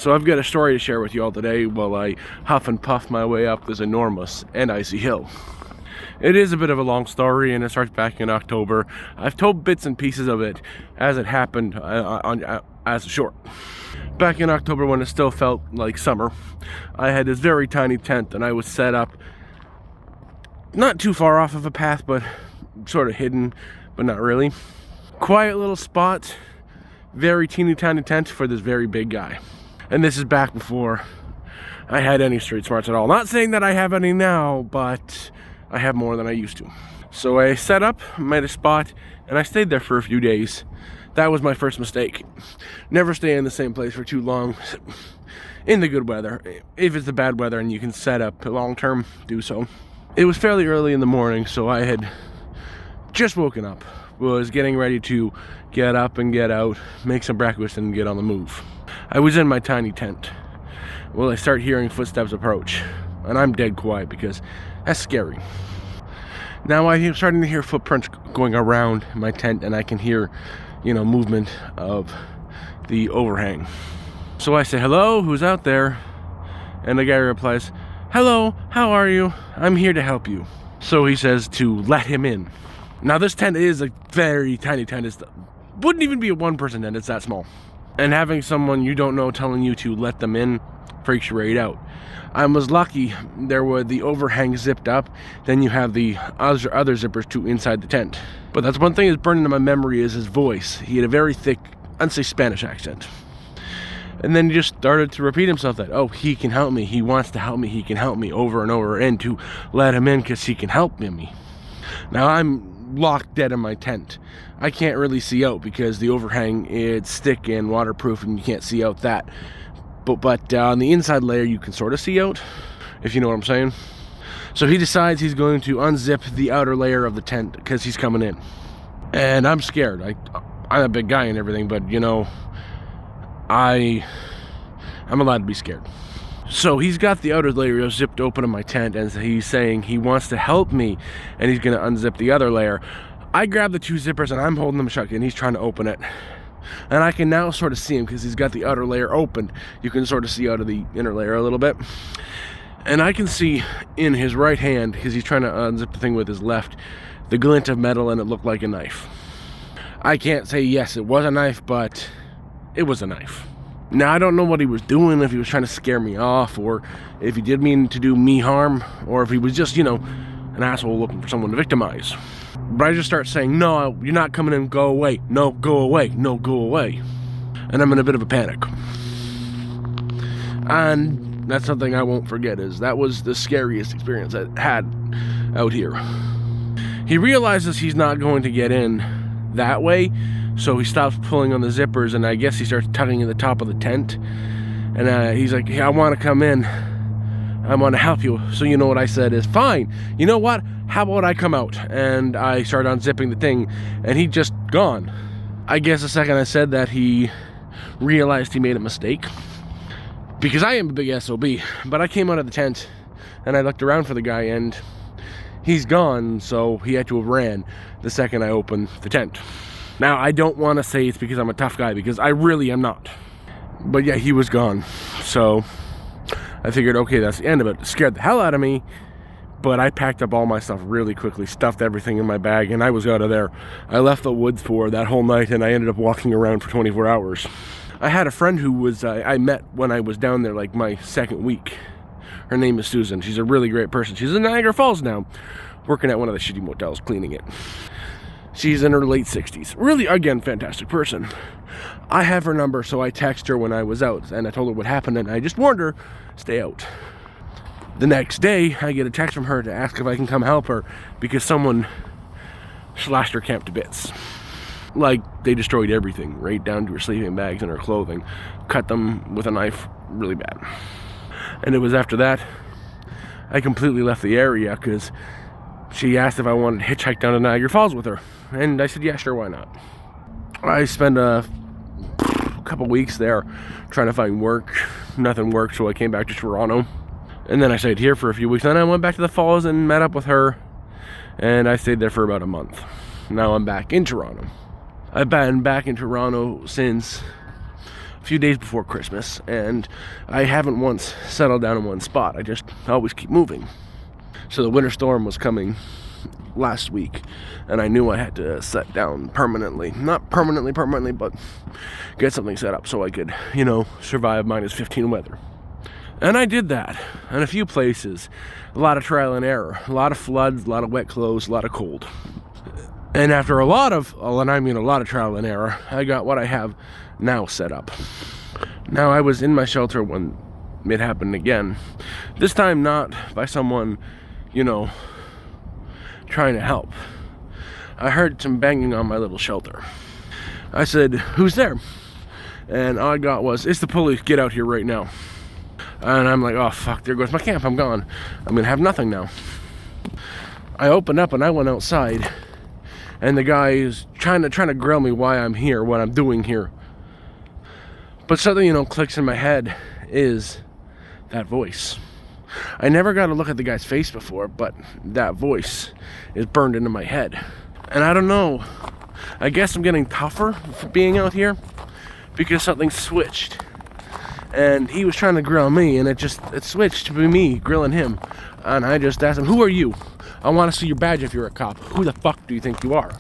So I've got a story to share with you all today while I huff and puff my way up this enormous and icy hill. It is a bit of a long story, and it starts back in October. I've told bits and pieces of it as it happened as a short. Back in October, when it still felt like summer, I had this very tiny tent, and I was set up not too far off of a path, but sort of hidden, but not really. Quiet little spot, very teeny tiny tent for this very big guy. And this is back before I had any street smarts at all. Not saying that I have any now, but I have more than I used to. So I set up, made a spot, and I stayed there for a few days. That was my first mistake. Never stay in the same place for too long in the good weather. If it's the bad weather and you can set up long term, do so. It was fairly early in the morning, so I had just woken up, was getting ready to get up and get out, make some breakfast and get on the move. I was in my tiny tent. Well, I start hearing footsteps approach, and I'm dead quiet because that's scary. Now I'm starting to hear footprints going around my tent, and I can hear, movement of the overhang. So I say, "Hello, who's out there?" And the guy replies, "Hello, how are you? I'm here to help you." So he says to let him in. Now this tent is a very tiny tent. It wouldn't even be a one-person tent, it's that small. And having someone you don't know telling you to let them in freaks you right out. I was lucky there were the overhang zipped up, then you have the other zippers too inside the tent. But that's one thing that's burned into my memory is his voice. He had a very thick, I'd say Spanish accent. And then he just started to repeat himself that, oh, he can help me, he wants to help me, he can help me, over and over, and to let him in because he can help me. Now I'm locked dead in my tent. I can't really see out because the overhang is thick and waterproof and you can't see out that. But on the inside layer you can sort of see out, if you know what I'm saying. So he decides he's going to unzip the outer layer of the tent because he's coming in. And I'm scared. I'm a big guy and everything, but I'm allowed to be scared. So he's got the outer layer zipped open in my tent, and he's saying he wants to help me and he's going to unzip the other layer. I grab the two zippers and I'm holding them shut and he's trying to open it. And I can now sort of see him because he's got the outer layer open. You can sort of see out of the inner layer a little bit. And I can see in his right hand, because he's trying to unzip the thing with his left, the glint of metal, and it looked like a knife. I can't say yes, it was a knife, but it was a knife. Now, I don't know what he was doing, if he was trying to scare me off, or if he did mean to do me harm, or if he was just, an asshole looking for someone to victimize. But I just start saying, "No, you're not coming in, go away. No, go away. No, go away." And I'm in a bit of a panic. And that's something I won't forget, is that was the scariest experience I had out here. He realizes he's not going to get in that way, so he stops pulling on the zippers, and I guess he starts tugging at the top of the tent. And he's like, "Hey, I want to come in. I want to help you." So you know what I said is, "Fine. You know what? How about I come out?" And I start unzipping the thing, and he just gone. I guess the second I said that, he realized he made a mistake. Because I am a big SOB, but I came out of the tent, and I looked around for the guy, and he's gone, so he had to have ran the second I opened the tent. Now, I don't want to say it's because I'm a tough guy, because I really am not. But yeah, he was gone. So I figured, okay, that's the end of it. It scared the hell out of me. But I packed up all my stuff really quickly, stuffed everything in my bag, and I was out of there. I left the woods for that whole night, and I ended up walking around for 24 hours. I had a friend who was I met when I was down there, like my second week. Her name is Susan. She's a really great person. She's in Niagara Falls now, working at one of the shitty motels, cleaning it. She's in her late 60s. Really, again, fantastic person. I have her number, so I text her when I was out, and I told her what happened, and I just warned her, stay out. The next day, I get a text from her to ask if I can come help her because someone slashed her camp to bits. Like, they destroyed everything, right down to her sleeping bags and her clothing. Cut them with a knife really bad. And it was after that, I completely left the area because she asked if I wanted to hitchhike down to Niagara Falls with her. And I said, yeah, sure, why not? I spent a couple weeks there trying to find work. Nothing worked, so I came back to Toronto. And then I stayed here for a few weeks. Then I went back to the falls and met up with her. And I stayed there for about a month. Now I'm back in Toronto. I've been back in Toronto since a few days before Christmas, and I haven't once settled down in one spot. I just always keep moving. So the winter storm was coming last week, and I knew I had to set down permanently. Not permanently, but get something set up so I could, survive -15 weather. And I did that in a few places. A lot of trial and error, a lot of floods, a lot of wet clothes, a lot of cold. And after a lot of trial and error, I got what I have now set up. Now, I was in my shelter when it happened again. This time not by someone, trying to help. I heard some banging on my little shelter. I said, "Who's there?" And all I got was, "It's the police, get out here right now." And I'm like, oh fuck, there goes my camp, I'm gone. I'm gonna have nothing now. I opened up and I went outside, and the guy is trying to grill me why I'm here, what I'm doing here. But something, clicks in my head is that voice. I never got to look at the guy's face before, but that voice is burned into my head. And I don't know, I guess I'm getting tougher for being out here because something switched. And he was trying to grill me, and it switched to be me grilling him. And I just asked him, "Who are you? I want to see your badge if you're a cop. Who the fuck do you think you are?"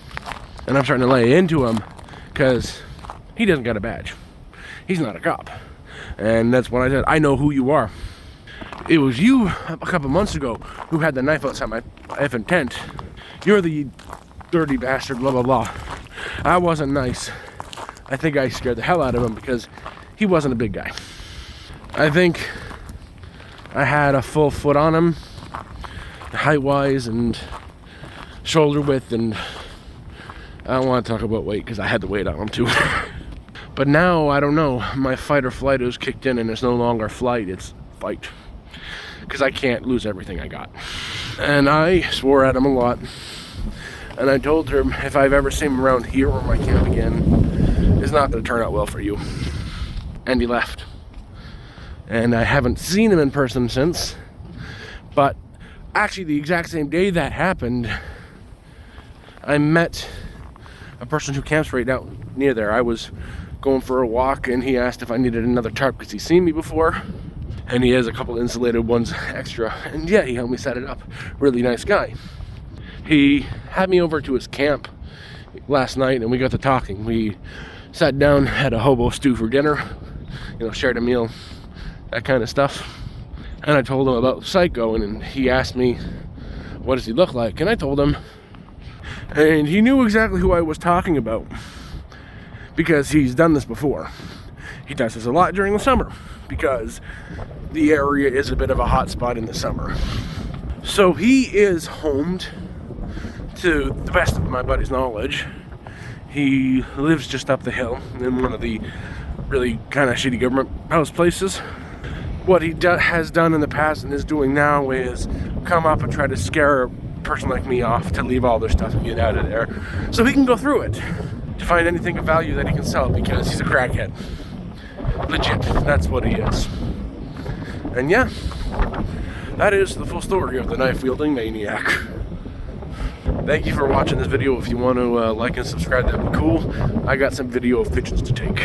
And I'm starting to lay into him because he doesn't got a badge. He's not a cop. And that's when I said, "I know who you are. It was you a couple months ago who had the knife outside my effing tent. You're the dirty bastard, blah, blah, blah." I wasn't nice. I think I scared the hell out of him because he wasn't a big guy. I think I had a full foot on him, height-wise and shoulder width, and I don't want to talk about weight because I had the weight on him too. But now, I don't know, my fight or flight has kicked in, and it's no longer flight, it's fight. Because I can't lose everything I got. And I swore at him a lot. And I told him if I've ever seen him around here or my camp again, it's not going to turn out well for you. And he left. And I haven't seen him in person since. But actually, the exact same day that happened, I met a person who camps right out near there. I was going for a walk, and he asked if I needed another tarp because he's seen me before. And he has a couple insulated ones extra. And yeah, he helped me set it up. Really nice guy. He had me over to his camp last night, and we got to talking. We sat down, had a hobo stew for dinner, shared a meal, that kind of stuff. And I told him about Psycho, and he asked me, what does he look like? And I told him, and he knew exactly who I was talking about because he's done this before. He does this a lot during the summer because the area is a bit of a hot spot in the summer. So he is homed, to the best of my buddy's knowledge. He lives just up the hill in one of the really kind of shitty government house places. What he has done in the past and is doing now is come up and try to scare a person like me off to leave all their stuff and get out of there so he can go through it to find anything of value that he can sell because he's a crackhead. Legit, that's what he is. And yeah, that is the full story of the knife-wielding maniac. Thank you for watching this video. If you want to like and subscribe, that'd be cool. I got some video of pictures to take.